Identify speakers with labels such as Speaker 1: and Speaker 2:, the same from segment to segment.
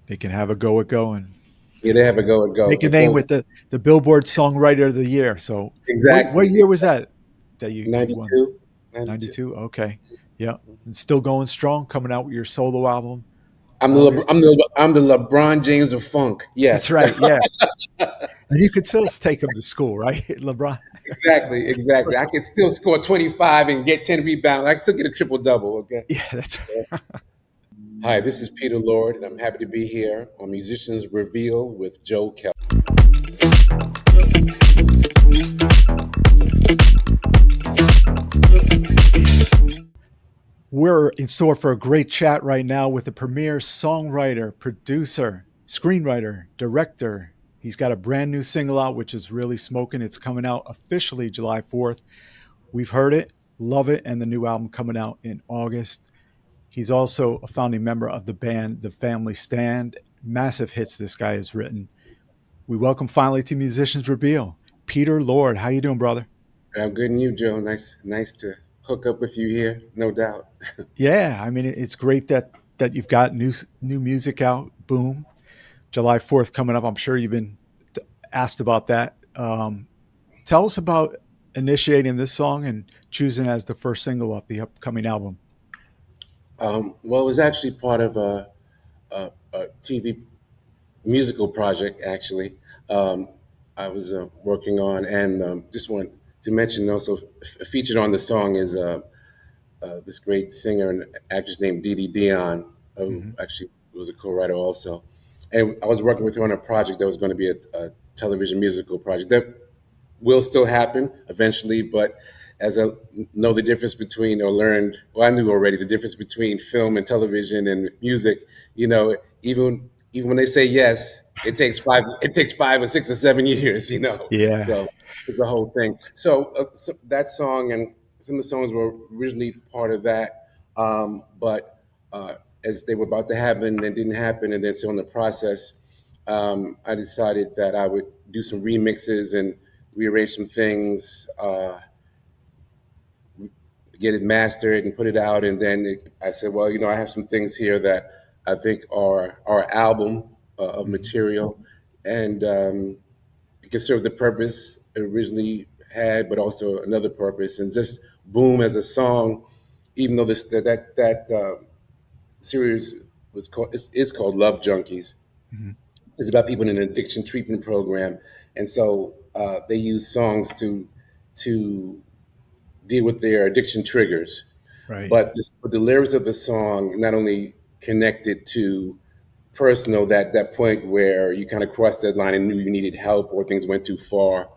Speaker 1: They can have a go at go and
Speaker 2: Yeah, they have a go and go.
Speaker 1: make a
Speaker 2: They
Speaker 1: name
Speaker 2: close
Speaker 1: with the Billboard Songwriter of the Year. So what
Speaker 2: exactly
Speaker 1: year was that you won?
Speaker 2: 92, 92.
Speaker 1: 92. Okay. Yeah. It's still going strong, coming out with your solo album
Speaker 2: I'm
Speaker 1: August.
Speaker 2: I'm the LeBron James of funk.
Speaker 1: That's
Speaker 2: Yes,
Speaker 1: right. Yeah. And you could still take them to school, right? LeBron.
Speaker 2: exactly, exactly. I could still score 25 and get 10 rebounds. I could still get a triple double. Okay.
Speaker 1: Yeah, that's right.
Speaker 2: Hi, this is Peter Lord, and I'm happy to be here on Musicians Reveal with Joe Kelley.
Speaker 1: We're in store for a great chat right now with the premier songwriter, producer, screenwriter, director. He's got a brand new single out, which is really smoking. It's coming out officially July 4th. We've heard it, love it, and the new album coming out in August. He's also a founding member of the band The Family Stand. Massive hits this guy has written. We welcome finally to Musicians Reveal, Peter Lord. How you doing, brother?
Speaker 2: I'm good and you, Joe. Nice to hook up with you here, no doubt.
Speaker 1: Yeah, I mean it's great that you've got new music out. Boom, July 4th coming up. I'm sure you've been asked about that. Tell us about initiating this song and choosing as the first single off the upcoming album.
Speaker 2: Well, it was actually part of a TV musical project, actually. Um, I was working on, and just want to mention also featured on the song is this great singer and actress named Dee Dee Dion, who
Speaker 1: Hmm.
Speaker 2: actually was a co-writer also. And I was working with her on a project that was going to be a television musical project that will still happen eventually, but as I know the difference between, or learned, well, I knew already the difference between film and television and music. You know, even when they say yes, it takes 5 or 6 or 7 years. You know,
Speaker 1: Yeah.
Speaker 2: so it's the whole thing. So that song and some of the songs were originally part of that, but as they were about to happen, they didn't happen, and then so in the process, I decided that I would do some remixes and rearrange some things, get it mastered and put it out. And then I said, well, I have some things here that I think are our album of
Speaker 1: Hmm.
Speaker 2: material, and it can serve the purpose it originally had, but also another purpose. And just boom as a song, even though that series is called Love Junkies.
Speaker 1: Hmm.
Speaker 2: It's about people in an addiction treatment program, and so they use songs to deal with their addiction triggers.
Speaker 1: Right.
Speaker 2: But the lyrics of the song not only connected to personal, that point where you kind of crossed that line and knew you needed help or things went too far.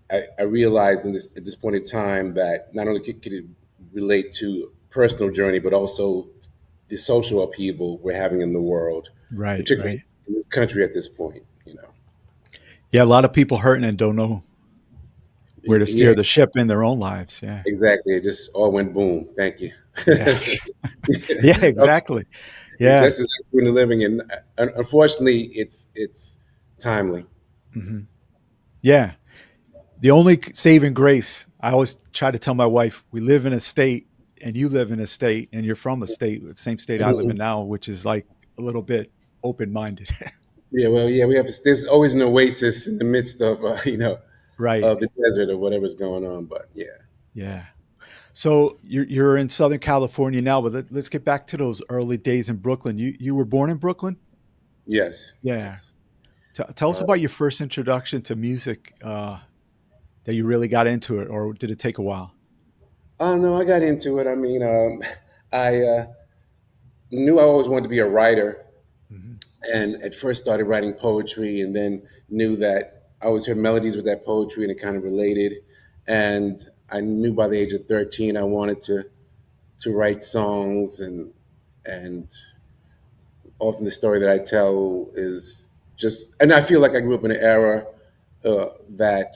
Speaker 2: I realized at this point in time that not only could it relate to personal journey, but also the social upheaval we're having in the world,
Speaker 1: Right.
Speaker 2: particularly
Speaker 1: Right.
Speaker 2: in this country at this point.
Speaker 1: Yeah, a lot of people hurting and don't know where to
Speaker 2: Yeah,
Speaker 1: steer the ship in their own lives. Yeah.
Speaker 2: exactly. It just all went boom. Thank you.
Speaker 1: Yeah. Yeah, exactly. Yeah.
Speaker 2: This is doing the living, and unfortunately, it's timely.
Speaker 1: Hmm. Yeah. The only saving grace, I always try to tell my wife, we live in a state and you live in a state and you're from a state, the same state I live in now, which is like a little bit open minded.
Speaker 2: Yeah, well, yeah, we have. There's always an oasis in the midst of
Speaker 1: Right.
Speaker 2: of the desert or whatever's going on. But yeah,
Speaker 1: Yeah. So you're in Southern California now, but let's get back to those early days in Brooklyn. You were born in Brooklyn?
Speaker 2: yes,
Speaker 1: Yeah.
Speaker 2: yes.
Speaker 1: Tell us
Speaker 2: Uh,
Speaker 1: about your first introduction to music that you really got into it, or did it take a while?
Speaker 2: oh no, I got into it. I mean, I knew I always wanted to be a writer,
Speaker 1: Hmm.
Speaker 2: and at first started writing poetry, and then knew that I always heard melodies with that poetry, and it kind of related. And I knew by the age of 13 I wanted to write songs, and often the story that I tell is just, and I feel like I grew up in an era that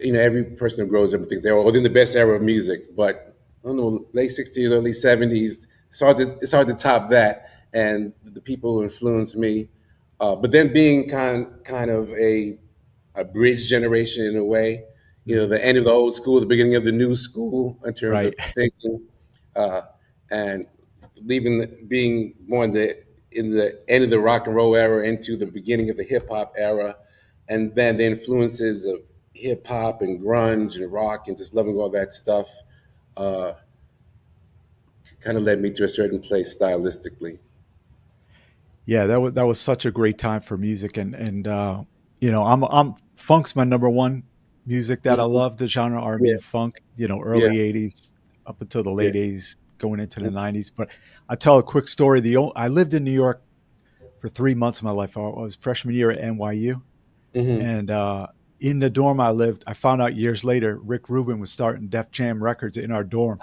Speaker 2: every person who grows up and thinks they're within the best era of music, but I don't know, late '60s, early '70s, it's hard to top that. And the people who influenced me, but then being kind of a bridge generation in a way,
Speaker 1: Hmm.
Speaker 2: the end of the old school, the beginning of the new school in terms
Speaker 1: Right.
Speaker 2: of thinking, uh, and being born in the end of the rock and roll era into the beginning of the hip hop era, and then the influences of hip hop and grunge and rock and just loving all that stuff uh, kind of led me to a certain place stylistically.
Speaker 1: Yeah, that was such a great time for music, and you know, I'm funk's my number one music that I
Speaker 2: Mhm.
Speaker 1: love. The genre R&B
Speaker 2: Yeah,
Speaker 1: and funk. You know,
Speaker 2: yeah,
Speaker 1: early '80s up until the
Speaker 2: yeah.
Speaker 1: late '80s, going into the '90s. But I tell a quick story. I lived in New York for 3 months of my life. I was freshman year at NYU,
Speaker 2: Hmm.
Speaker 1: and in the dorm I lived, I found out years later Rick Rubin was starting Def Jam Records in our dorm.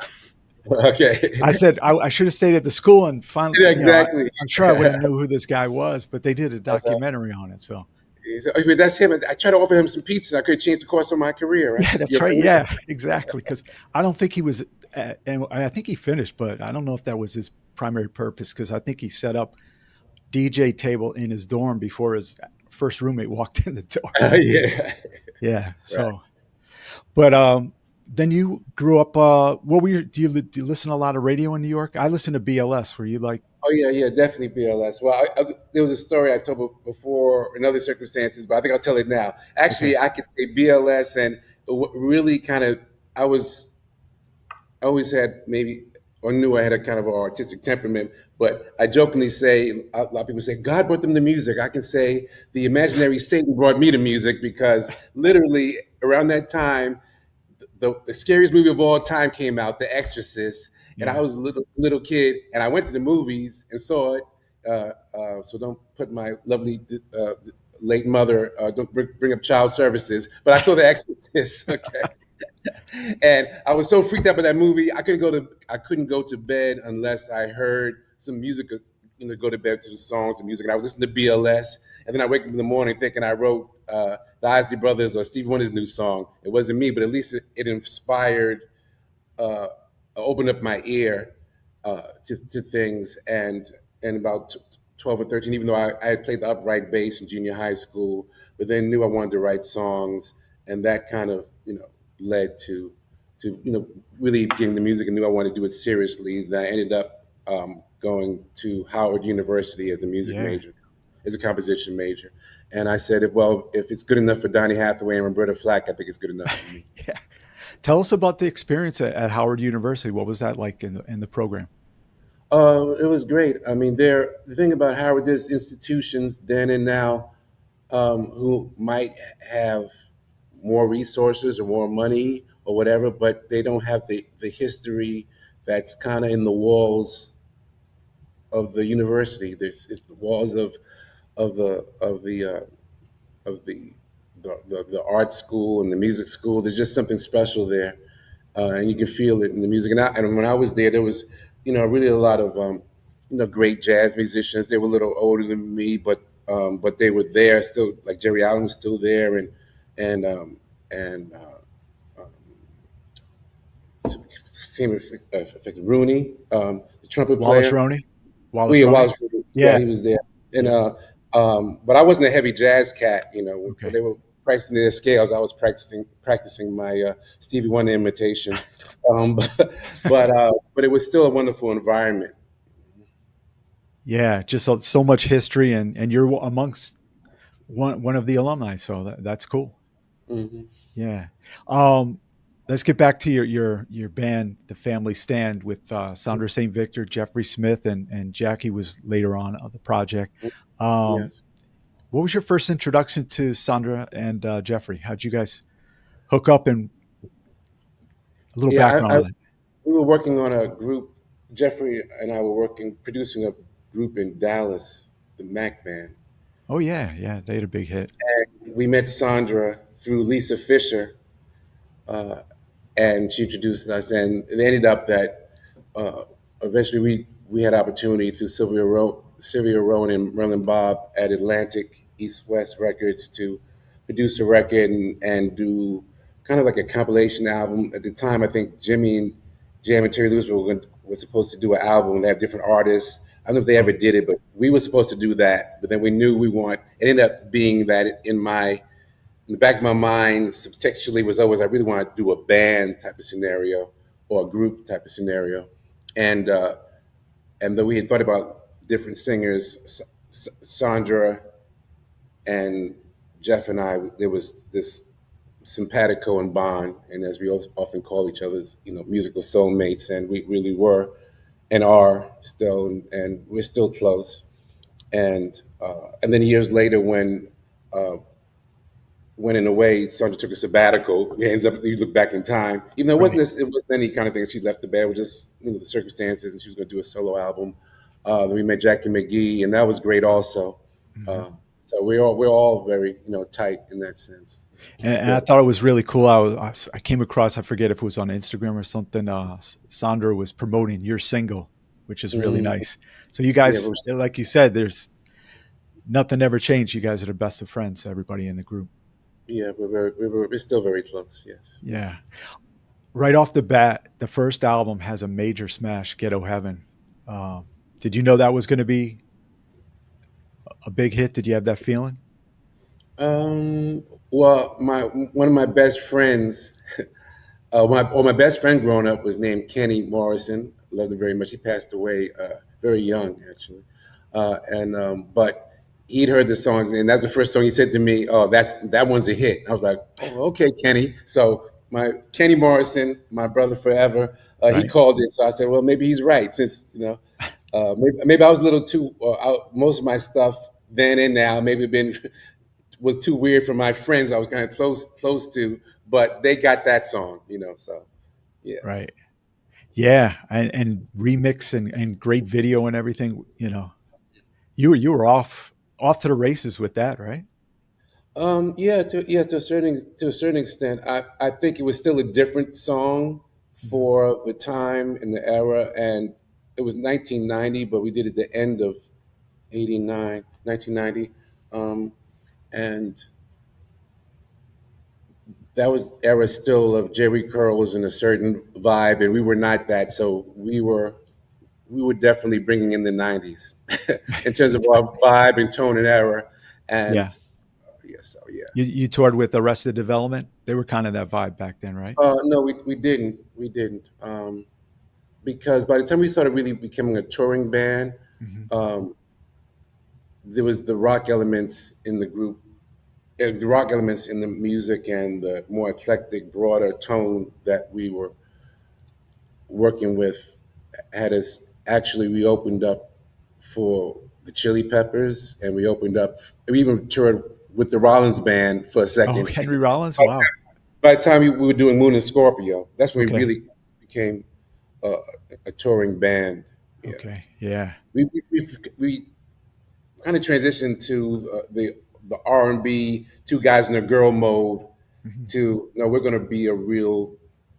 Speaker 2: Okay.
Speaker 1: I said I should have stayed at the school and finally,
Speaker 2: Yeah,
Speaker 1: you know,
Speaker 2: exactly.
Speaker 1: I'm sure I would have knew who this guy was, but they did a
Speaker 2: Uh-huh.
Speaker 1: documentary on it. So
Speaker 2: I mean, that's him. I tried to offer him some pizza. I could have changed the course of my career, right?
Speaker 1: yeah,
Speaker 2: Your
Speaker 1: that's right.
Speaker 2: career.
Speaker 1: Yeah, exactly. Because I don't think he was, and I think he finished, but I don't know if that was his primary purpose. Because I think he set up DJ table in his dorm before his first roommate walked in the door.
Speaker 2: Yeah.
Speaker 1: Yeah.
Speaker 2: Right.
Speaker 1: So, but then you grew up. What were your? Do you listen to a lot of radio in New York? I listen to BLS. Were you like
Speaker 2: Oh yeah, yeah, definitely BLS. Well, there was a story I told before in other circumstances, but I think I'll tell it now.
Speaker 1: okay?
Speaker 2: Actually, I could say BLS, and what really kind of I was always had maybe or knew I had a kind of artistic temperament, but I jokingly say a lot of people say God brought them to music. I can say the imaginary Satan brought me to music because literally around that time the scariest movie of all time came out, The Exorcist, and I
Speaker 1: Yeah.
Speaker 2: was a little kid, and I went to the movies and saw it. So don't put my lovely late mother, don't bring up child services. But I saw The Exorcist, okay, and I was so freaked out by that movie. I couldn't go to bed unless I heard some music. Go to bed to the songs and music. And I was listening to BLS, and then I wake up in the morning thinking I wrote the Isley Brothers or Stevie Wonder's new song. It wasn't me, but at least it inspired, uh, opened up my ear to things. And about 12 or 13, even though I had played the upright bass in junior high school, but then knew I wanted to write songs, and that kind of led to really getting the music and knew I wanted to do it seriously. Then I ended up going to Howard University as a music
Speaker 1: Yeah.
Speaker 2: major, as a composition major. And I said, if it's good enough for Donny Hathaway and Roberta Flack, I think it's good enough for me.
Speaker 1: Yeah. Tell us about the experience at Howard University. What was that like in the program?
Speaker 2: It was great. I mean, the thing about Howard, there's institutions then and now who might have more resources or more money or whatever, but they don't have the history that's kind of in the walls of the university. There's it's the walls of the of the of the art school and the music school. There's just something special there, and you can feel it in the music. And when I was there, there was really a lot of great jazz musicians. They were a little older than me, but they were there still. Like Jerry Allen was still there, and and same effect Rooney, the trumpet
Speaker 1: Wallace
Speaker 2: player.
Speaker 1: Roney,
Speaker 2: Oh
Speaker 1: Wallace
Speaker 2: yeah,
Speaker 1: Roney.
Speaker 2: Wallace Rudy. Yeah,
Speaker 1: Yeah.
Speaker 2: he was there. And
Speaker 1: Yeah.
Speaker 2: but I wasn't a heavy jazz cat. When
Speaker 1: Okay.
Speaker 2: they were practicing their scales, I was practicing my Stevie Wonder imitation. But it was still a wonderful environment.
Speaker 1: Yeah. Just so much history, and you're amongst one of the alumni, so that's cool.
Speaker 2: Hmm.
Speaker 1: Yeah. Um, let's get back to your band, the Family Stand, with Sandra St. Victor, Jeffrey Smith, and Jackie was later on the project. Um,
Speaker 2: Yes.
Speaker 1: what was your first introduction to Sandra and Jeffrey? How'd you guys hook up, and a little
Speaker 2: Yeah.
Speaker 1: background on it?
Speaker 2: We were working on a group. Jeffrey and I were producing a group in Dallas, the Mac Band.
Speaker 1: Oh yeah, yeah, they had a big hit.
Speaker 2: We met Sandra through Lisa Fisher, uh, and she introduced us, and it ended up that uh, eventually we had opportunity through Sylvia Rowan and Merlin Bob at Atlantic East West Records to produce a record and do kind of like a compilation album. At the time, I think Jimmy and Jam and Terry Lewis were supposed to do an album. They have different artists. I don't know if they ever
Speaker 1: Oh,
Speaker 2: did it, but we were supposed to do that. But then we knew we want. It ended up being that in the back of my mind, subtextually was always I really want to do a band type of scenario or a group type of scenario, and and though we had thought about different singers, Sandra and Jeff and I. There was this simpatico and bond, and as we often call each other's, musical soulmates, and we really were and are still, and we're still close. And then years later, uh, when in a way Sandra took a sabbatical, it ends up you look back in time, even though
Speaker 1: Right.
Speaker 2: it wasn't any kind of thing that she left the band, it was just the circumstances, and she was going to do a solo album. Then we met Jackie McGee, and that was great also.
Speaker 1: Hmm.
Speaker 2: Uh, so we're all very tight in that sense
Speaker 1: And I
Speaker 2: still.
Speaker 1: thought it was really cool. I came across, I forget if it was on Instagram or something. Sandra was promoting your single, which is really
Speaker 2: Mhm.
Speaker 1: nice. So you
Speaker 2: Yeah,
Speaker 1: guys, like you said, there's nothing ever changed. You guys are the best of friends. Everybody in the group.
Speaker 2: yeah, we're still very close. Yes.
Speaker 1: Yeah. Right off the bat, the first album has a major smash, Ghetto Heaven. Uh, did you know that was going to be a big hit? Did you have that feeling?
Speaker 2: Well, my one of my best friends, my best friend growing up was named Kenny Morrison. Loved him very much. He passed away very young, actually. And But he'd heard the songs, and that's the first song he said to me. Oh, that one's a hit. I was like, oh, okay, Kenny. So my Kenny Morrison, my brother forever, he
Speaker 1: Right.
Speaker 2: called it. So I said, well, maybe he's right, since maybe I was a little too. Most of my stuff then and now maybe been was too weird for my friends I was kind of close to, but they got that song. So yeah.
Speaker 1: Right. Yeah. And remix and great video and everything. You were off to the races with that, right?
Speaker 2: Yeah, to a certain extent, I think it was still a different song
Speaker 1: Mhm.
Speaker 2: for the time and the era, and it was 1990, but we did it at the end of 89, 1990, and that was era still of Jerry curls and a certain vibe, and we were not that, so we were definitely bringing in the 90s in terms of our vibe and tone and era.
Speaker 1: Yeah.
Speaker 2: And yeah, so yeah.
Speaker 1: You toured with Arrested Development. They were kind of that vibe back then, right?
Speaker 2: No, we didn't. We didn't. Because by the time we started really becoming a touring band,
Speaker 1: Hmm.
Speaker 2: um, there was the rock elements in the group, the rock elements in the music, and the more eclectic, broader tone that we were working with had us actually, we opened up for the Chili Peppers, and we even toured with the Rollins band for a
Speaker 1: Oh,
Speaker 2: second.
Speaker 1: Henry Rollins. Wow.
Speaker 2: By the time we were doing Moon and Scorpio, that's when we
Speaker 1: Okay.
Speaker 2: really became a, a touring band. Yeah,
Speaker 1: Okay. Yeah.
Speaker 2: we kind of transitioned to the R&B two guys and a girl mode
Speaker 1: Mhm.
Speaker 2: to no, we're going to be a real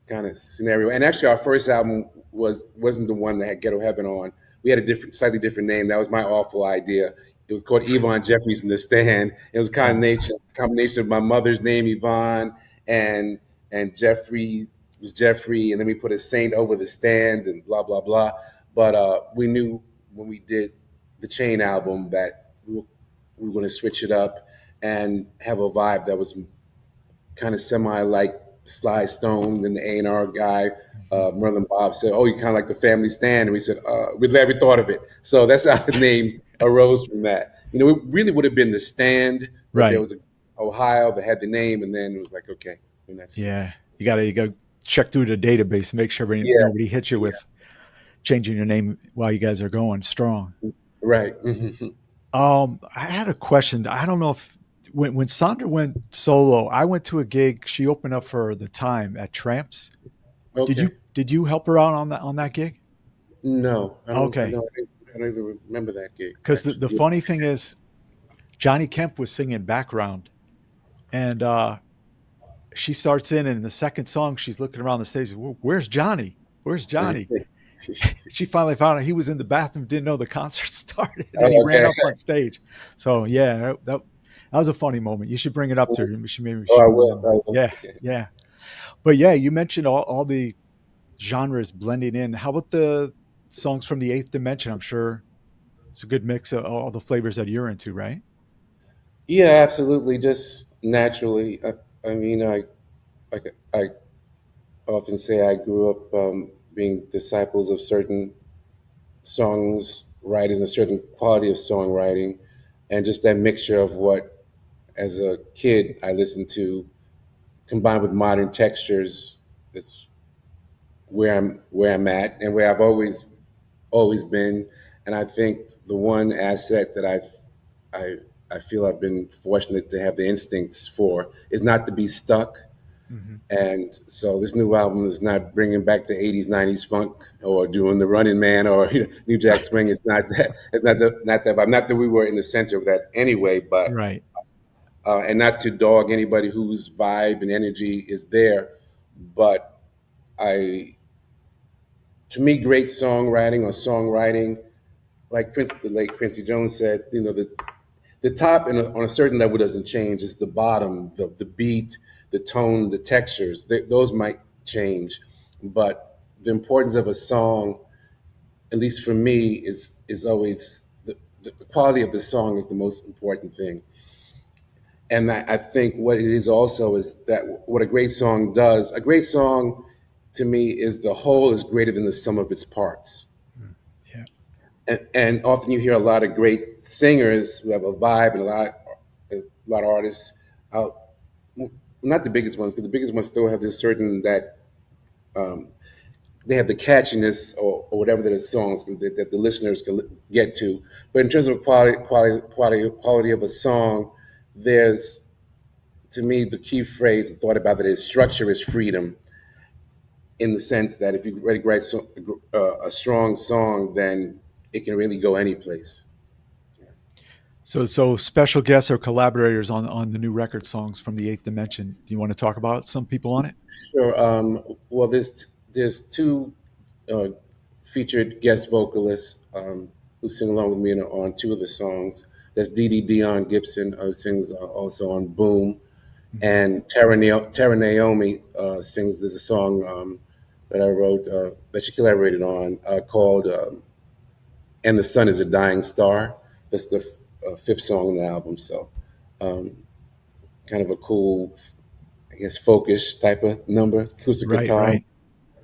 Speaker 2: kind of scenario. And actually, our first album wasn't the one that had Ghetto Heaven on. We had a slightly different name. That was my awful idea. It was called Yvonne Jeffries in the Stand. It was a
Speaker 1: Oh,
Speaker 2: combination of my mother's name Yvonne and Jeffrey was Jeffrey, and then we put a saint over the stand and blah blah blah. But we knew when we did the Chain album that we were going to switch it up and have a vibe that was kind of semi like Sly Stone. And the A&R guy,
Speaker 1: mhm.
Speaker 2: Merlin Bob, said, "Oh, you kind of like the Family Stand," and we said, "We're glad we thought of it." So that's how the name arose from that. It really would have been the Stand, but there
Speaker 1: Right.
Speaker 2: was a Ohio that had the name, and then it was like, okay, and that's
Speaker 1: Yeah. You gotta check through the database, make sure
Speaker 2: yeah,
Speaker 1: nobody hits you
Speaker 2: yeah,
Speaker 1: with changing your name while you guys are going strong.
Speaker 2: right. Hmm.
Speaker 1: I had a question. I don't know if when Sandra went solo, I went to a gig. She opened up for the Time at Tramps. Did you
Speaker 2: Okay.
Speaker 1: did you help her out on that gig?
Speaker 2: No, I don't. I
Speaker 1: Okay,
Speaker 2: know. I don't even remember that gig
Speaker 1: because the
Speaker 2: actually.
Speaker 1: funny thing is, Johnny Kemp was singing background, and she starts in, and the second song, she's looking around the stage. Where's Johnny? Where's Johnny? She finally found out he was in the bathroom, didn't know the concert started, and he
Speaker 2: Oh,
Speaker 1: ran
Speaker 2: okay.
Speaker 1: up on stage. So yeah, that was a funny moment. You should bring it up to her. Maybe
Speaker 2: Oh,
Speaker 1: she
Speaker 2: I
Speaker 1: will
Speaker 2: will.
Speaker 1: remember.
Speaker 2: I will.
Speaker 1: Yeah, yeah. But yeah, you mentioned all the genres blending in. How about the songs from the Eighth Dimension? I'm sure it's a good mix of all the flavors that you're into, right?
Speaker 2: Yeah, absolutely. Just naturally. I mean, I often say I grew up being disciples of certain songs writers and a certain quality of songwriting, and just that mixture of what, as a kid, I listened to, combined with modern textures. That's where I'm at and where I've always been. And I think the one asset that I I feel I've been fortunate to have the instincts for is not to be stuck.
Speaker 1: Hmm.
Speaker 2: And so this new album is not bringing back the '80s, '90s funk or doing the Running Man or New Jack Swing. It's not that. It's not that vibe. Not that we were in the center of that anyway. But
Speaker 1: Right.
Speaker 2: and not to dog anybody whose vibe and energy is there. But I, to me, great songwriting, like the late Quincy Jones said, the top on a certain level doesn't change. It's the bottom, the beat, the tone, the textures. Those might change, but the importance of a song, at least for me, is always the quality of the song is the most important thing. And I think what it is also is that what a great song does. A great song, to me, is the whole is greater than the sum of its parts.
Speaker 1: Mm. Yeah.
Speaker 2: And often you hear a lot of great singers who have a vibe, and a lot of artists out, not the biggest ones, because the biggest ones still have this certain that um, they have the catchiness or whatever that the songs that the listeners can get to. But in terms of quality of a song, there's, to me, the key phrase I thought about it is structure is freedom, in the sense that if you ready to write a strong song, then it can really go any place.
Speaker 1: So special guests or collaborators on the new record songs from the Eighth Dimension. Do you want to talk about some people on it?
Speaker 2: Sure. Well, there's two uh, featured guest vocalists who sing along with me on two of the songs. There's Dee Dee Dion Gibson, who sings also on Boom,
Speaker 1: Hmm.
Speaker 2: and Tara Naomi sings. There's a song that I wrote that she collaborated on called "And the Sun Is a Dying Star." That's the fifth song on the album. So, um, kind of a cool, I guess, folkish type of number, acoustic
Speaker 1: Right,
Speaker 2: guitar.
Speaker 1: right.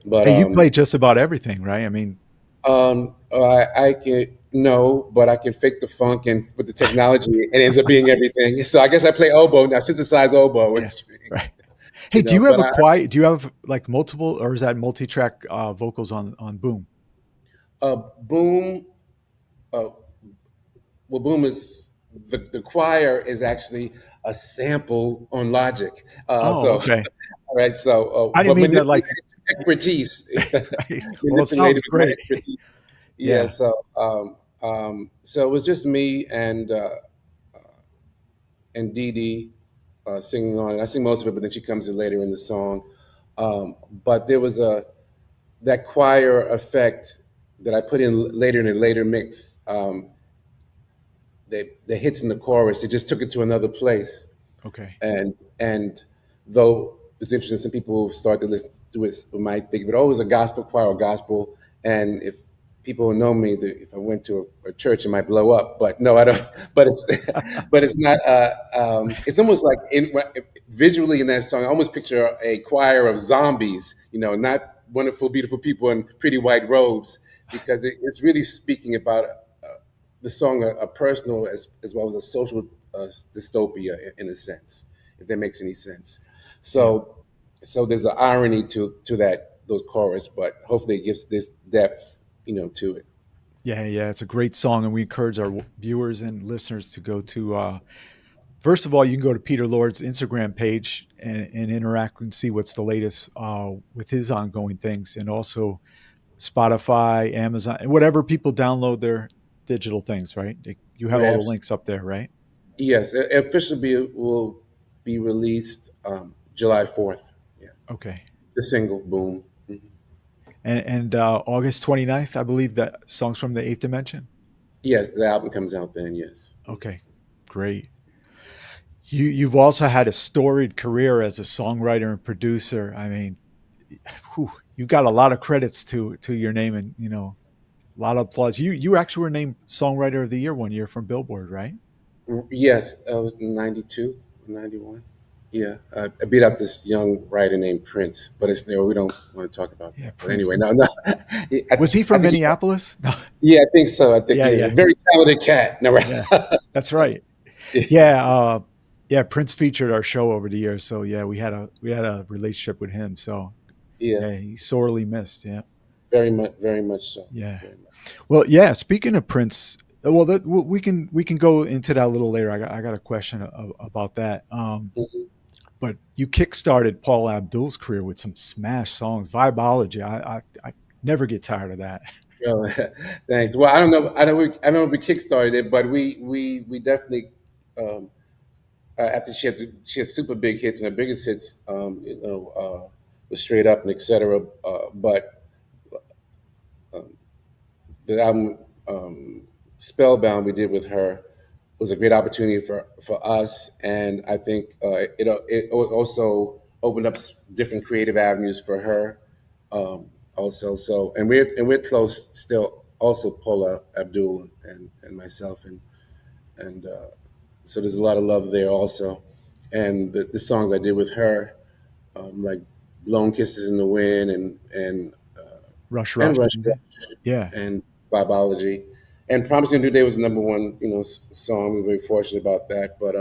Speaker 2: But
Speaker 1: Hey, you play just about everything, right? I mean,
Speaker 2: I can no, but I can fake the funk, and with the technology, it ends up being everything. So I guess I play oboe now, synthesized oboe with
Speaker 1: yeah,
Speaker 2: string,
Speaker 1: right. Hey, do you have
Speaker 2: But
Speaker 1: a quiet? Do you have like multiple, or is that multi-track vocals on Boom?
Speaker 2: Boom. Uh, well, Boom is the choir is actually a sample on Logic.
Speaker 1: Oh, okay.
Speaker 2: All right. So,
Speaker 1: I didn't
Speaker 2: but
Speaker 1: mean that. Like,
Speaker 2: manipulated expertise,
Speaker 1: right. Well, it sounds
Speaker 2: manipulated with my
Speaker 1: great.
Speaker 2: expertise. Yeah.
Speaker 1: Yeah.
Speaker 2: So it was just me and Dee Dee singing on it. I sing most of it, but then she comes in later in the song. But there was that choir effect that I put in later in a later mix. The hits in the chorus, it just took it to another place.
Speaker 1: Okay.
Speaker 2: And though it's interesting, some people who start to listen to it might think of it, oh, it was a gospel choir or gospel. And if people who know me, if I went to a church, it might blow up. But no, I don't. But it's but it's not. It's almost like visually in that song, I almost picture a choir of zombies. Not wonderful, beautiful people in pretty white robes, because it's really speaking about the song a personal as well as a social dystopia in a sense, if that makes any sense.
Speaker 1: Yeah.
Speaker 2: So there's an irony to those chorus, but hopefully it gives this depth, to it.
Speaker 1: Yeah, yeah, it's a great song, and we encourage our viewers and listeners to go to. First of all, you can go to Peter Lord's Instagram page and interact and see what's the latest with his ongoing things, and also Spotify, Amazon, and whatever people download their digital things. Right? You have all the links up there, right?
Speaker 2: Yes, officially will be released July 4th. Yeah,
Speaker 1: Okay.
Speaker 2: the single "Boom." Mhm.
Speaker 1: And August 29th, I believe that songs from the Eighth Dimension.
Speaker 2: Yes, the album comes out then. Yes.
Speaker 1: Okay, great. You've also had a storied career as a songwriter and producer. I mean, whew, you got a lot of credits to your name, and a lot of applause. You actually were named Songwriter of the Year one year from Billboard, right?
Speaker 2: Yes, that was 92, 91. Yeah, I beat out this young writer named Prince, but it's we don't want to talk about
Speaker 1: Yeah,
Speaker 2: that. But
Speaker 1: Prince.
Speaker 2: anyway, no, no,
Speaker 1: Was he
Speaker 2: I
Speaker 1: from
Speaker 2: think he,
Speaker 1: Minneapolis? No.
Speaker 2: yeah, I think so. I think
Speaker 1: Yeah,
Speaker 2: yeah,
Speaker 1: yeah,
Speaker 2: very talented cat. No, right?
Speaker 1: yeah. That's right.
Speaker 2: Yeah,
Speaker 1: Yeah, yeah. Prince featured our show over the years, so yeah, we had a relationship with him. So
Speaker 2: yeah,
Speaker 1: yeah, he's sorely missed. Yeah,
Speaker 2: very much so.
Speaker 1: yeah.
Speaker 2: Very much.
Speaker 1: Well, yeah. Speaking of Prince, well, we can go into that a little later. I got a question about that.
Speaker 2: Mhm.
Speaker 1: But you kickstarted Paul Abdul's career with some smash songs. Vibology. I never get tired of that.
Speaker 2: Oh,
Speaker 1: Yeah.
Speaker 2: thanks. Well, I don't know. I don't know if we kickstarted it, but we definitely um, after she had super big hits and her biggest hits, was Straight Up and etc. But um, the album Spellbound we did with her was a great opportunity for us, and I think it also opened up different creative avenues for her. Also, so and we're close still. Also, Paula Abdul and myself, and so there's a lot of love there also. And the songs I did with her, like "Blown Kisses in the Wind"
Speaker 1: Rush,
Speaker 2: and
Speaker 1: rush.
Speaker 2: "Rush Rush"
Speaker 1: Yeah.
Speaker 2: and "Vibology," and "Promising New Day" was the number one, song. We were very fortunate about that. But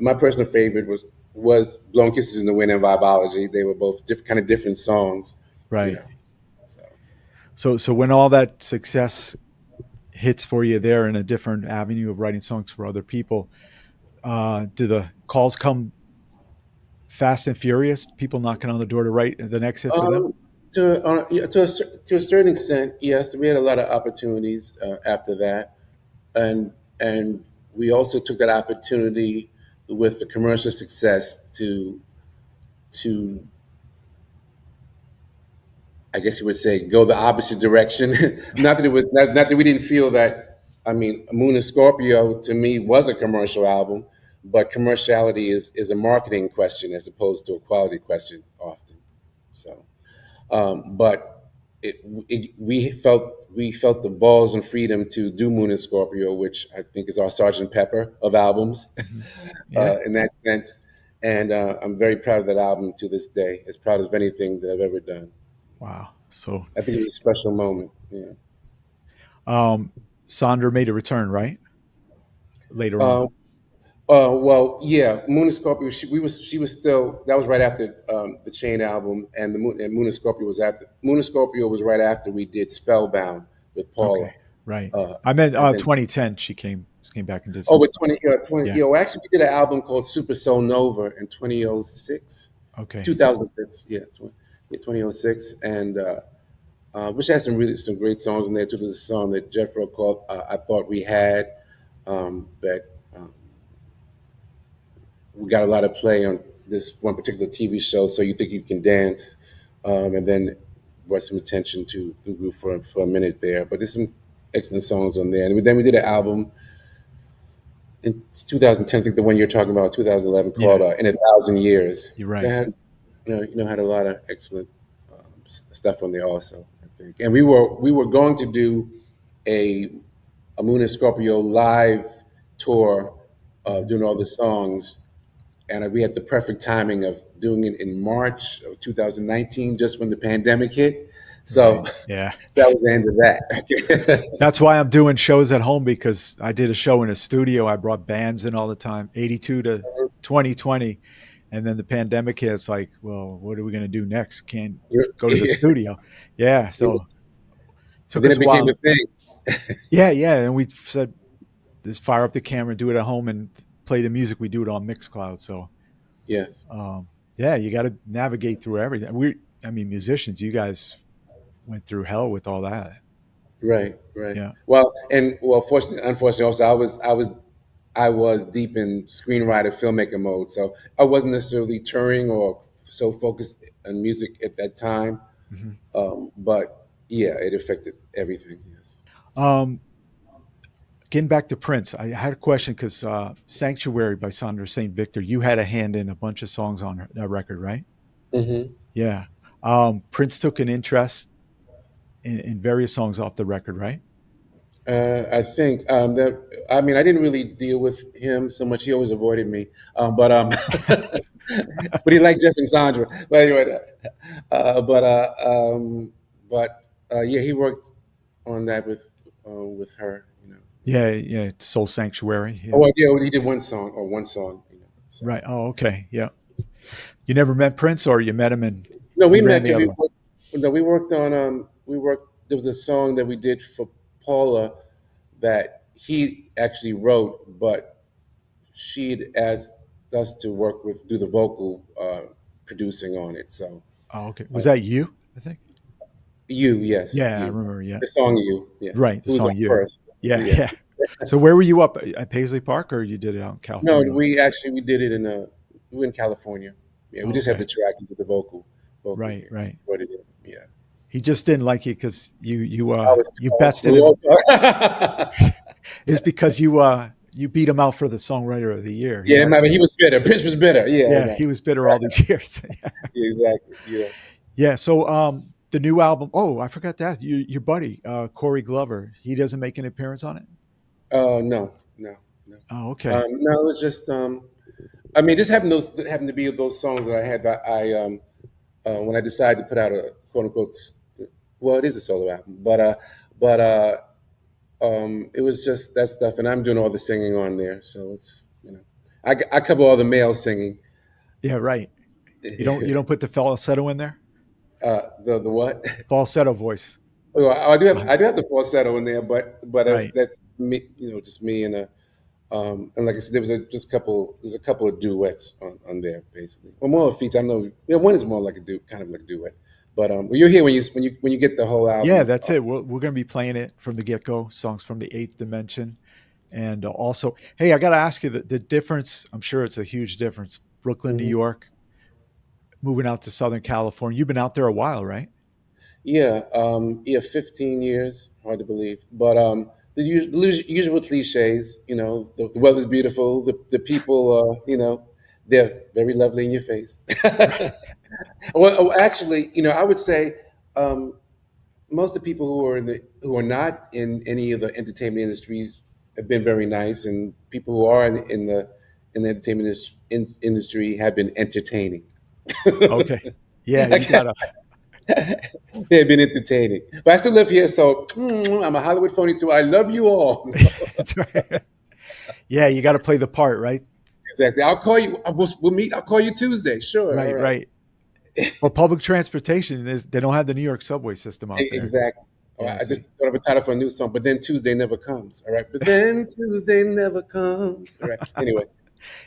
Speaker 2: my personal favorite was "Blown Kisses in the Wind" and "Vibology." They were both kind of different songs, you
Speaker 1: Right.
Speaker 2: know. So
Speaker 1: So when all that success hits for you there in a different avenue of writing songs for other people, do the calls come fast and furious? People knocking on the door to write the next hit for them?
Speaker 2: um, yeah, to a certain extent, yes, we had a lot of opportunities after that, and and we also took that opportunity with the commercial success to I guess you would say go the opposite direction. Not that it was not that we didn't feel that. I mean, Moon and Scorpio to me was a commercial album, but commerciality is a marketing question as opposed to a quality question often. So, but we felt the balls and freedom to do Moon and Scorpio, which I think is our Sergeant Pepper of albums,
Speaker 1: Hmm. Yeah.
Speaker 2: in that sense. And I'm very proud of that album to this day. As proud of anything that I've ever done.
Speaker 1: Wow. So
Speaker 2: I think it was a special moment. Yeah.
Speaker 1: um, Sandra made a return, right? Later on.
Speaker 2: Um, well, yeah, Moon and Scorpio. She was still. That was right after the Chain album, and Moon and Scorpio was after. Moon and Scorpio was right after we did Spellbound with
Speaker 1: Okay.
Speaker 2: Paula,
Speaker 1: Right.
Speaker 2: uh,
Speaker 1: I meant
Speaker 2: and then
Speaker 1: 2010. She came back and did
Speaker 2: oh,
Speaker 1: some
Speaker 2: with
Speaker 1: stuff.
Speaker 2: 20,
Speaker 1: Yeah.
Speaker 2: actually we did an album called Super Soul Nova in 2006,
Speaker 1: Okay.
Speaker 2: 2006. Yeah, 2006, and which has some great songs in there too. There's a song that Jeff wrote called "I Thought We Had," that. We got a lot of play on this one particular TV show, So You Think You Can Dance, and then brought some attention to the group for a minute there. But there's some excellent songs on there. And then we did an album in 2010, I think the one you're talking about, 2011,
Speaker 1: Yeah.
Speaker 2: called "In a Thousand Years."
Speaker 1: You're
Speaker 2: That
Speaker 1: right.
Speaker 2: had, had a lot of excellent stuff on there also, I think. And we were going to do a a Moon and Scorpio live tour,
Speaker 1: Mhm.
Speaker 2: doing all the songs, and we had the perfect timing of doing it in March of 2019, just when the pandemic hit.
Speaker 1: Right.
Speaker 2: So
Speaker 1: Yeah.
Speaker 2: that was the end of that.
Speaker 1: That's why I'm doing shows at home because I did a show in a studio. I brought bands in all the time, 82 to 2020. And then the pandemic hit. It's like, well, what are we going to do next? We can't go to the studio. Yeah.
Speaker 2: and
Speaker 1: So took
Speaker 2: then
Speaker 1: us
Speaker 2: it
Speaker 1: a
Speaker 2: became
Speaker 1: while.
Speaker 2: a thing.
Speaker 1: Yeah. Yeah. And we said, just fire up the camera, do it at home and play the music. We do it on Mixcloud. So,
Speaker 2: Yes,
Speaker 1: um, yeah, you got to navigate through everything. I mean, musicians, you guys went through hell with all that.
Speaker 2: right, right.
Speaker 1: Yeah.
Speaker 2: Fortunately, unfortunately, also I was deep in screenwriter filmmaker mode, so I wasn't necessarily touring or so focused on music at that time.
Speaker 1: Mhm.
Speaker 2: But yeah, it affected everything. Yes.
Speaker 1: Um, Getting back to Prince, I had a question because "Sanctuary" by Sandra St. Victor, you had a hand in a bunch of songs on that record, right?
Speaker 2: Hmm.
Speaker 1: Yeah. Prince took an interest in various songs off the record, right?
Speaker 2: I think that I mean I didn't really deal with him so much. He always avoided me. But but he liked Jeff and Sandra. But anyway, uh, but uh, um, yeah, he worked on that with her.
Speaker 1: Yeah, yeah, Soul Sanctuary. Yeah.
Speaker 2: Oh, yeah, he did one song. So
Speaker 1: Right. Oh, okay. Yeah. You never met Prince, or you met him and
Speaker 2: no,
Speaker 1: he
Speaker 2: we
Speaker 1: ran
Speaker 2: met.
Speaker 1: the other one?
Speaker 2: No, we worked on we worked. There was a song that we did for Paula that he actually wrote, but she'd asked us to do the vocal producing on it. So
Speaker 1: Oh, okay.
Speaker 2: uh,
Speaker 1: Was that you? I think.
Speaker 2: yes,
Speaker 1: Yeah, I
Speaker 2: you,
Speaker 1: remember. Yeah.
Speaker 2: the song yeah,
Speaker 1: Right. The
Speaker 2: who was
Speaker 1: song
Speaker 2: on
Speaker 1: "You."
Speaker 2: first?
Speaker 1: Yeah, yeah.
Speaker 2: Yes.
Speaker 1: So where were you up at Paisley Park, or you did it out in
Speaker 2: No,
Speaker 1: California?
Speaker 2: we did it we were in California. Yeah, we
Speaker 1: Oh,
Speaker 2: just had
Speaker 1: okay.
Speaker 2: the track and did the vocal
Speaker 1: Right,
Speaker 2: here.
Speaker 1: right.
Speaker 2: What it is. Yeah.
Speaker 1: He just didn't like you because
Speaker 2: I was
Speaker 1: you
Speaker 2: tall.
Speaker 1: bested
Speaker 2: We
Speaker 1: him.
Speaker 2: all
Speaker 1: Is because you beat him out for the Songwriter of the Year.
Speaker 2: Yeah,
Speaker 1: Yeah,
Speaker 2: he was bitter. Prince was bitter. Yeah, I
Speaker 1: yeah.
Speaker 2: know.
Speaker 1: He was bitter all these years. Yeah.
Speaker 2: Yeah, exactly. Yeah.
Speaker 1: Yeah. So the new album. Oh, I forgot that your buddy Corey Glover. He doesn't make an appearance on it.
Speaker 2: No, no, no.
Speaker 1: Oh, okay.
Speaker 2: No, it was just I mean, just happened to be those songs that I had that I when I decided to put out a quote unquote well, it is a solo album, but it was just that stuff, and I'm doing all the singing on there, so it's I cover all the male singing.
Speaker 1: Yeah, right. You don't put the falsetto in there.
Speaker 2: The what?
Speaker 1: Falsetto voice.
Speaker 2: Well,
Speaker 1: Right.
Speaker 2: I do have the falsetto in there, but
Speaker 1: Right.
Speaker 2: that's me, just me and like I said, there's a couple of duets on there basically, or more of a feature. I know, yeah, one is more like a kind of like a duet, but well, you'll hear when you get the whole
Speaker 1: Yeah,
Speaker 2: album.
Speaker 1: that's it. We're going to be playing it from the get go. Songs from the Eighth Dimension. And also, hey, I got to ask you the difference. I'm sure it's a huge difference. Brooklyn, New
Speaker 2: Mhm.
Speaker 1: York, moving out to Southern California. You've been out there a while, right?
Speaker 2: Yeah, yeah, 15 years, hard to believe. But the usual cliches, the weather's beautiful, the people, they're very lovely in your face. Well, actually, I would say um, most of the people who are not in any of the entertainment industries have been very nice, and people who are in the entertainment industry have been entertaining.
Speaker 1: Okay. Yeah, you got to.
Speaker 2: They've been entertaining. But I still live here, so I'm a Hollywood phony too. I love you all.
Speaker 1: That's right. Yeah, you got to play the part, right?
Speaker 2: Exactly. I'll call you. We'll meet. I'll call you Tuesday. Sure. All
Speaker 1: Right,
Speaker 2: right.
Speaker 1: right. Well, public transportation is they don't have the New York subway system out there.
Speaker 2: Exactly. Oh,
Speaker 1: Yeah,
Speaker 2: I
Speaker 1: see.
Speaker 2: just thought of a title for a new song, but then Tuesday never comes. All right. But then Tuesday never comes. All right. Anyway.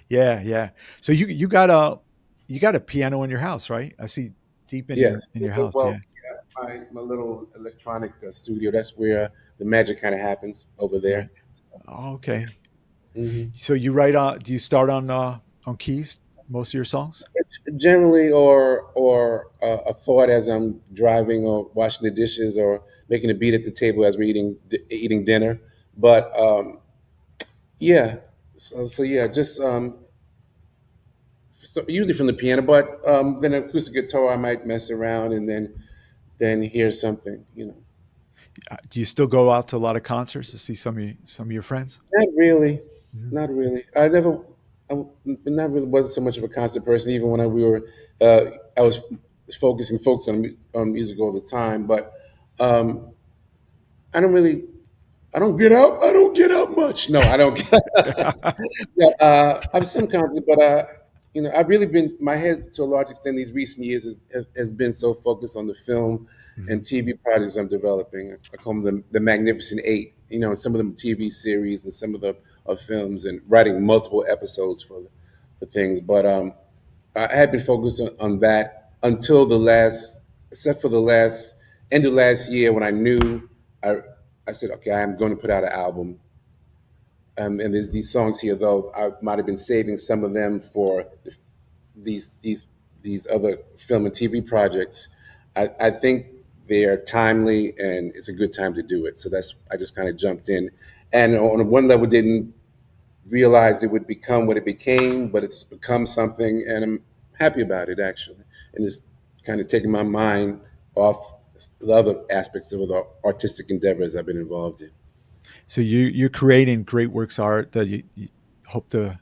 Speaker 1: Yeah, yeah. So you got a piano in your house, right? I see deep
Speaker 2: Yes.
Speaker 1: in your house.
Speaker 2: Well,
Speaker 1: Yeah.
Speaker 2: yeah, my little electronic studio. That's where the magic kind of happens over there.
Speaker 1: Right. Oh, okay.
Speaker 2: Hmm.
Speaker 1: So do you start on keys most of your songs?
Speaker 2: Generally, or a thought as I'm driving or washing the dishes or making a beat at the table as we're eating dinner. But yeah, so yeah, just usually from the piano. But then acoustic guitar, I might mess around and then hear something.
Speaker 1: Do you still go out to a lot of concerts to see some of your friends?
Speaker 2: Not really,
Speaker 1: Mhm.
Speaker 2: not really. I'm not really wasn't so much of a concert person. Even when I was focused on music all the time. But um, I don't really, I don't get out. I don't get out much. No, I don't. Yeah, I've some concerts, but I've really been my head to a large extent these recent years has been so focused on the film
Speaker 1: Mhm.
Speaker 2: and TV projects I'm developing. I call them the Magnificent Eight. Some of them TV series and some of them are films, and writing multiple episodes for things. But I had been focused on that until except for the last end of last year when I knew I I said, okay, I am going to put out an album. And there's these songs here, though I might have been saving some of them for these these these other film and TV projects. I think they are timely, and it's a good time to do it. So I just kind of jumped in, and on one level, didn't realize it would become what it became, but it's become something, and I'm happy about it actually. And it's kind of taking my mind off the other aspects of the artistic endeavors I've been involved in.
Speaker 1: So you're creating great works of art that you hope to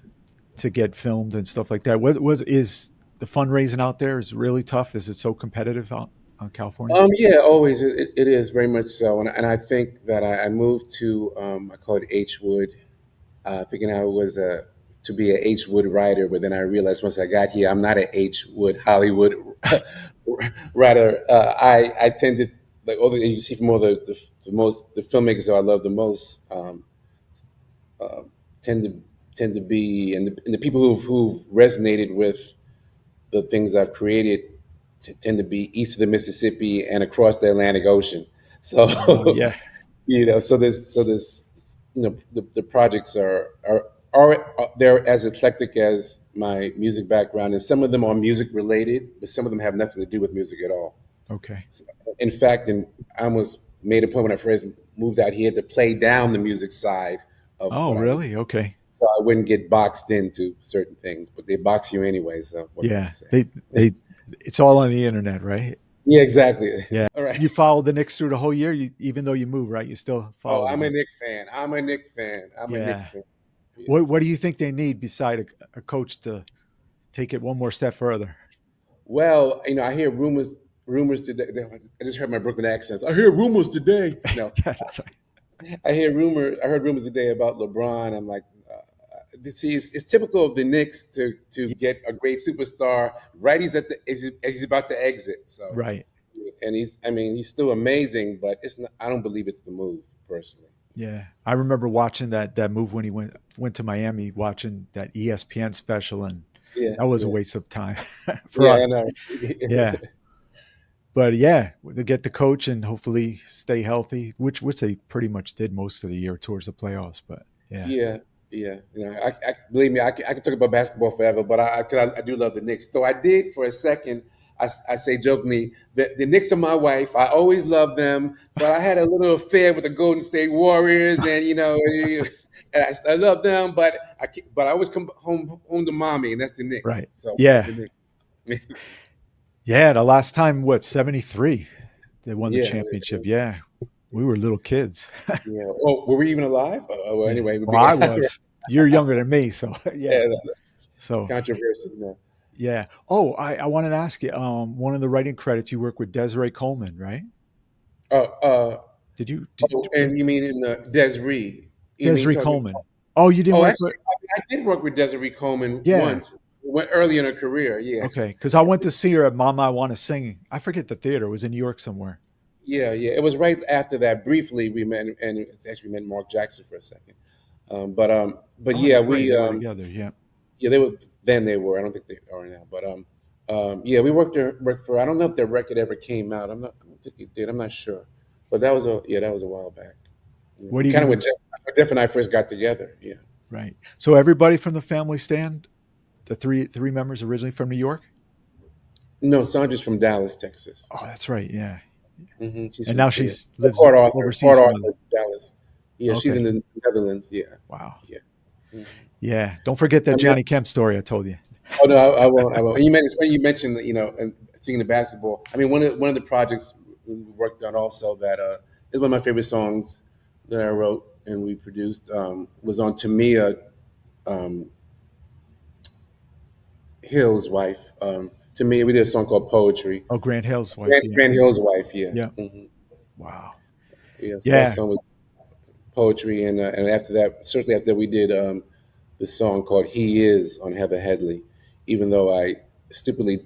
Speaker 1: to get filmed and stuff like that. What was is the fundraising out there is really tough? Is it so competitive out on California?
Speaker 2: Yeah, always it is very much so, and I think that I moved to I call it H Wood, thinking I was to be a H Wood writer, but then I realized once I got here, I'm not a H Wood Hollywood writer. I tend to like all the you see from all the most the filmmakers that I love the most uh, tend to be and the people who've resonated with the things I've created tend to be east of the Mississippi and across the Atlantic Ocean. So,
Speaker 1: Yeah.
Speaker 2: there's the projects are they're as eclectic as my music background, and some of them are music related, but some of them have nothing to do with music at all.
Speaker 1: Okay.
Speaker 2: So, in fact, I almost made a point when I first moved out here to play down the music side of
Speaker 1: Oh,
Speaker 2: what I was,
Speaker 1: really? Okay.
Speaker 2: so I wouldn't get boxed into certain things, but they box you anyway. So what can I
Speaker 1: Yeah.
Speaker 2: say?
Speaker 1: They it's all on the internet, right?
Speaker 2: Yeah, exactly.
Speaker 1: Yeah.
Speaker 2: All right.
Speaker 1: You followed the Knicks through the whole year, even though you moved, right? You still
Speaker 2: Oh,
Speaker 1: follow
Speaker 2: I'm a
Speaker 1: them.
Speaker 2: Nick fan. I'm a Nick fan. I'm a Nick
Speaker 1: Yeah.
Speaker 2: fan. Yeah.
Speaker 1: What do you think they need beside a coach to take it one more step further?
Speaker 2: Well, I hear rumors today. I just heard my Brooklyn accents. I hear rumors today. No,
Speaker 1: Yeah, that's right.
Speaker 2: I heard rumors today about LeBron. I'm like, see, it's typical of the Knicks to get a great superstar right. As he's about to exit. So,
Speaker 1: Right.
Speaker 2: and I mean, he's still amazing, but it's not, I don't believe it's the move personally.
Speaker 1: Yeah, I remember watching that move when he went to Miami, watching that ESPN special, and
Speaker 2: Yeah,
Speaker 1: that was a
Speaker 2: yeah,
Speaker 1: waste of time for
Speaker 2: yeah.
Speaker 1: us.
Speaker 2: I know.
Speaker 1: Yeah, but yeah, to get the coach and hopefully stay healthy, which they pretty much did most of the year towards the playoffs. But yeah,
Speaker 2: Yeah, yeah. I believe me, I can talk about basketball forever, but 'cause I do love the Knicks. Though I did for a second, I say jokingly that the Knicks are my wife. I always loved them, but I had a little affair with the Golden State Warriors, and and I love them, but but I always come home to mommy, and that's the Knicks.
Speaker 1: right.
Speaker 2: So
Speaker 1: Yeah,
Speaker 2: the Knicks.
Speaker 1: yeah. The last time, what, 73? They won the
Speaker 2: Yeah,
Speaker 1: championship. Yeah, we were little kids.
Speaker 2: yeah. Oh, were we even alive? Well,
Speaker 1: Yeah.
Speaker 2: anyway,
Speaker 1: Well, I was. You're younger than me, so yeah.
Speaker 2: yeah,
Speaker 1: So
Speaker 2: controversy. No.
Speaker 1: yeah. Oh, I wanted to ask you. One of the writing credits you work with Desiree Coleman, right?
Speaker 2: Uh, uh,
Speaker 1: Did
Speaker 2: Oh, and you mean in Desiree? You mean
Speaker 1: Desiree
Speaker 2: talking?
Speaker 1: Coleman? Oh, you didn't
Speaker 2: Oh,
Speaker 1: work
Speaker 2: actually,
Speaker 1: with?
Speaker 2: I did work with Desiree Coleman
Speaker 1: Yeah.
Speaker 2: once, went early in her career. Yeah,
Speaker 1: Okay. Because I went to see her at Mama I Want to Sing. I forget the theater. It was in New York somewhere.
Speaker 2: yeah, yeah. It was right after that. Briefly, we met, and actually met Mark Jackson for a second. But
Speaker 1: Oh,
Speaker 2: yeah,
Speaker 1: that's right. They were together. Yeah.
Speaker 2: yeah, they were then. They were. I don't think they are now. But yeah, we worked for. I don't know if their record ever came out. I don't think it did. I'm not sure. But that was a while back. Yeah.
Speaker 1: What
Speaker 2: Kind of
Speaker 1: even?
Speaker 2: when Jeff and I first got together. Yeah.
Speaker 1: Right. So everybody from the family stand, the three members originally from New York.
Speaker 2: No, Sandra's from Dallas, Texas.
Speaker 1: Oh, that's right. Yeah.
Speaker 2: She's
Speaker 1: And
Speaker 2: from
Speaker 1: now
Speaker 2: yeah.
Speaker 1: she's lives
Speaker 2: Port
Speaker 1: overseas now.
Speaker 2: Arthur, Dallas. Yeah, she's
Speaker 1: Okay.
Speaker 2: in the Netherlands. Yeah,
Speaker 1: Wow.
Speaker 2: yeah. Mhm.
Speaker 1: Yeah. Don't forget
Speaker 2: I
Speaker 1: that
Speaker 2: mean,
Speaker 1: Johnny Kemp story I told you.
Speaker 2: oh no, I won't. I won't. And it's funny you mentioned that, and speaking of basketball. I mean, one of the projects we worked on also that is one of my favorite songs that I wrote and we produced was on Tamia um, Hill's wife. Tamia, we did a song called Poetry.
Speaker 1: Oh, Grant Hill's wife. Yeah.
Speaker 2: Grant Hill's wife. Yeah.
Speaker 1: Yeah.
Speaker 2: hmm
Speaker 1: Wow.
Speaker 2: Yeah. So that
Speaker 1: Yeah.
Speaker 2: song was poetry, and after that, certainly after that, we did the song called "He Is" on Heather Headley, even though I stupidly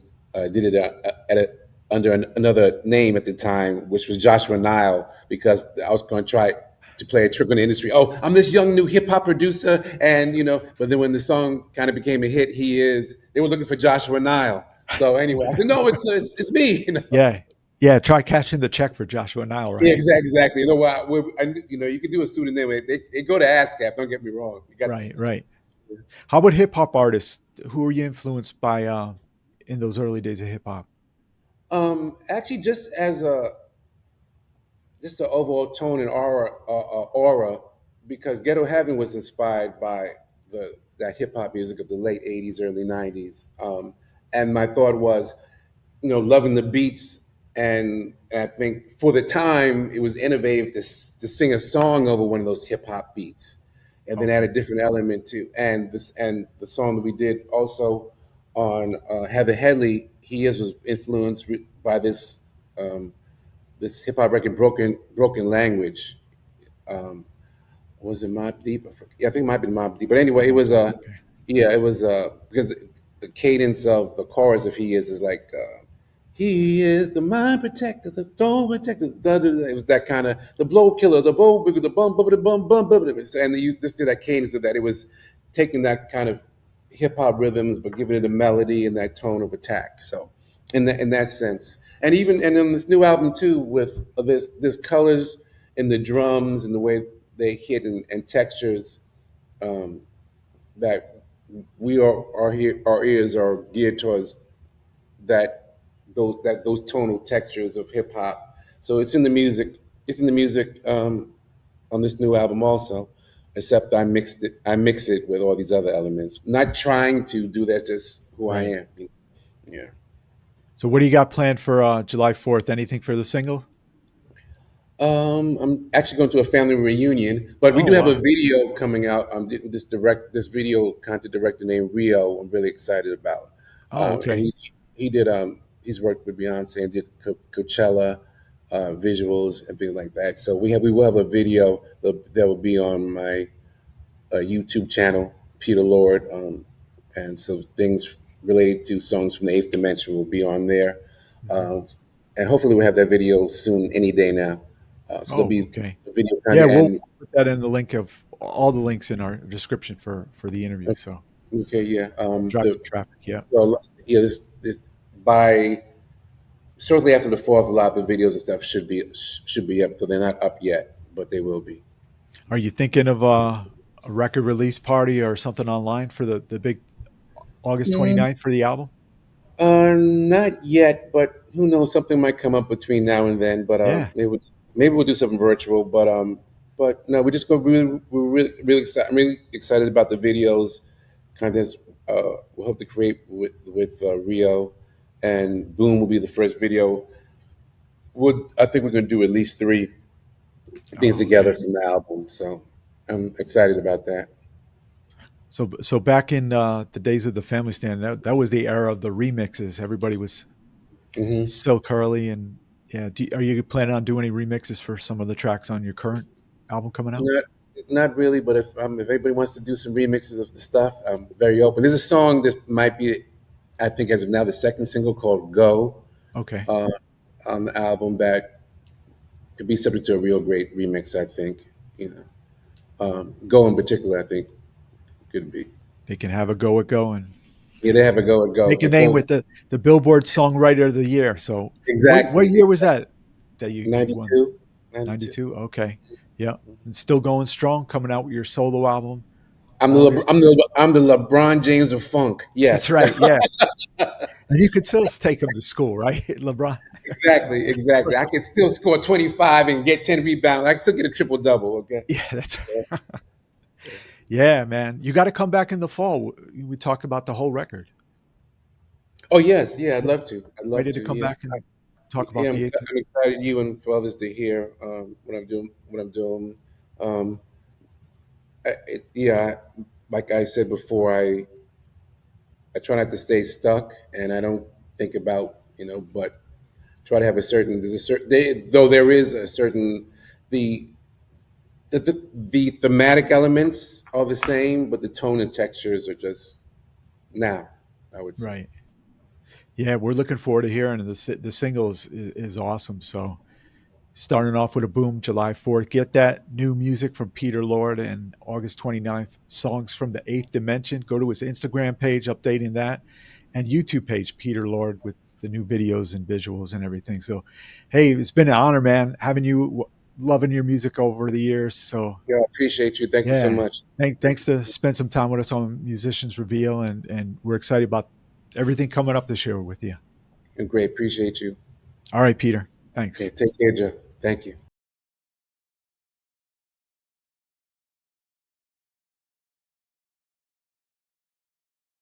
Speaker 2: did it under another name at the time, which was Joshua Nile, because I was going to try to play a trick on the industry. Oh, I'm this young new hip hop producer, and but then when the song kind of became a hit, "He Is," they were looking for Joshua Nile. So anyway, I said, "No, it's me."
Speaker 1: Yeah. Yeah. Try catching the check for Joshua Nile,
Speaker 2: Yeah,
Speaker 1: right?
Speaker 2: exactly. You know what? You can do a pseudonym. They go to ASCAP. Don't get me wrong. You got
Speaker 1: Right.
Speaker 2: this.
Speaker 1: Right. How about hip hop artists? Who were you influenced by in those early days of hip hop?
Speaker 2: Actually, just the overall tone and aura, because Ghetto Heaven was inspired by that hip hop music of the late '80s, early '90s, and my thought was, loving the beats, and I think for the time it was innovative to sing a song over one of those hip hop beats, and then add
Speaker 1: Okay.
Speaker 2: a different element to. And the song that we did also on Heather Headley, he is was influenced by um, this hip hop record, Broken Language. Um, was it Mob Deep? Yeah, I think it might be Mob Deep. But anyway, it
Speaker 1: Oh,
Speaker 2: was
Speaker 1: okay.
Speaker 2: yeah, it was because the cadence of the chorus of "He is" like "He is the mind protector, the door protector." Da, da, da. It was that kind of the blow killer, the bow bigger, the bum bum bum bum bum. And they used this did that cadence of that. It was taking that kind of hip hop rhythms, but giving it a melody and that tone of attack. So in that sense, and even and in this new album too, with this colors in the drums and the way they hit and textures um, that we are our ears are geared towards those tonal textures of hip hop. So it's in the music. It's in the music on this new album also. Except I mix it with all these other elements. Not trying to do that. Just who I
Speaker 1: Right.
Speaker 2: am. Yeah.
Speaker 1: So what do you got planned for July 4th? Anything for the single?
Speaker 2: I'm actually going to a family reunion, but we
Speaker 1: Oh,
Speaker 2: do have a
Speaker 1: wow.
Speaker 2: video coming out. This video content director named Rio. I'm really excited about,
Speaker 1: Oh,
Speaker 2: and
Speaker 1: okay.
Speaker 2: he did he's worked with Beyonce and did Coachella visuals and things like that. So we will have a video that will be on my YouTube channel, Peter Lord, and so things related to songs from the Eighth Dimension will be on there,
Speaker 1: Mhm.
Speaker 2: uh, and hopefully we'll have that video soon, any day now. So there'll
Speaker 1: Oh,
Speaker 2: be
Speaker 1: okay.
Speaker 2: a video
Speaker 1: Yeah,
Speaker 2: content and
Speaker 1: put that in the link of all the links in our description for the interview. So
Speaker 2: okay, yeah.
Speaker 1: drive some traffic. Yeah.
Speaker 2: So yeah, this by shortly after the fourth, a lot of the videos and stuff should be up. So they're not up yet, but they will be.
Speaker 1: Are you thinking of a record release party or something online for the big August 29th for the album?
Speaker 2: Not yet, but who knows? Something might come up between now and then. But
Speaker 1: Yeah.
Speaker 2: maybe we'll do something virtual. But no, we're just going. We're really excited. I'm really excited about the videos, contents. We hope to create with Rio, and Boom will be the first video. I think we're going to do at least three things
Speaker 1: Oh, okay.
Speaker 2: together from the album. So I'm excited about that.
Speaker 1: So back in the days of the Family Stand, that was the era of the remixes. Everybody was
Speaker 2: Hmm.
Speaker 1: so curly and yeah. Are you planning on doing any remixes for some of the tracks on your current album coming out?
Speaker 2: Not, not really, but if anybody wants to do some remixes of the stuff, I'm very open. There's a song that might be, I think, as of now, the second single called "Go"
Speaker 1: Okay.
Speaker 2: uh, on the album that could be subject to a real great remix. I think, "Go" in particular, I think could be.
Speaker 1: They can have a go at go and
Speaker 2: Yeah, they have a "Go" and "Go."
Speaker 1: make a
Speaker 2: The
Speaker 1: name
Speaker 2: close,
Speaker 1: with the Billboard Songwriter of the Year. So what
Speaker 2: exactly.
Speaker 1: year was that you won?
Speaker 2: 92, 92.
Speaker 1: 92? Okay. Yeah. And still going strong, coming out with your solo album,
Speaker 2: I'm
Speaker 1: August.
Speaker 2: I'm the LeBron James of funk.
Speaker 1: That's
Speaker 2: Yes.
Speaker 1: right. Yeah. And you could still take them to school, right? LeBron.
Speaker 2: Exactly, exactly. I could still score 25 and get 10 rebounds. I could still get a triple double. Okay.
Speaker 1: Yeah, that's right. Yeah, man. You got to come back in the fall. We talk about the whole record.
Speaker 2: Oh yes, yeah. I'd
Speaker 1: Yeah.
Speaker 2: love to. I'd love
Speaker 1: Ready to
Speaker 2: to.
Speaker 1: come
Speaker 2: Yeah,
Speaker 1: back and talk
Speaker 2: yeah.
Speaker 1: about the eighth.
Speaker 2: I'm excited you and for others to hear what I'm doing. What I'm doing. Um, yeah, like I said before, I try not to stay stuck, and I don't think about but try to have a certain. There's a certain. Though there is a certain the the thematic elements are the same, but the tone and textures are just now. I would say.
Speaker 1: Right. Yeah, we're looking forward to hearing it. The single is awesome. So starting off with a boom, July 4th. Get that new music from Peter Lord and August 29th. Songs from the Eighth Dimension. Go to his Instagram page, updating that, and YouTube page, Peter Lord, with the new videos and visuals and everything. So, hey, it's been an honor, man, having you, loving your music over the years. So,
Speaker 2: Yeah, I appreciate you. Thank you so
Speaker 1: yeah,
Speaker 2: much.
Speaker 1: thanks to spend some time with us on Musicians Reveal, and we're excited about everything coming up this year with you.
Speaker 2: And great. Appreciate you.
Speaker 1: All right, Peter.
Speaker 2: Okay,
Speaker 1: Thanks.
Speaker 2: take care, Joe. Thank you.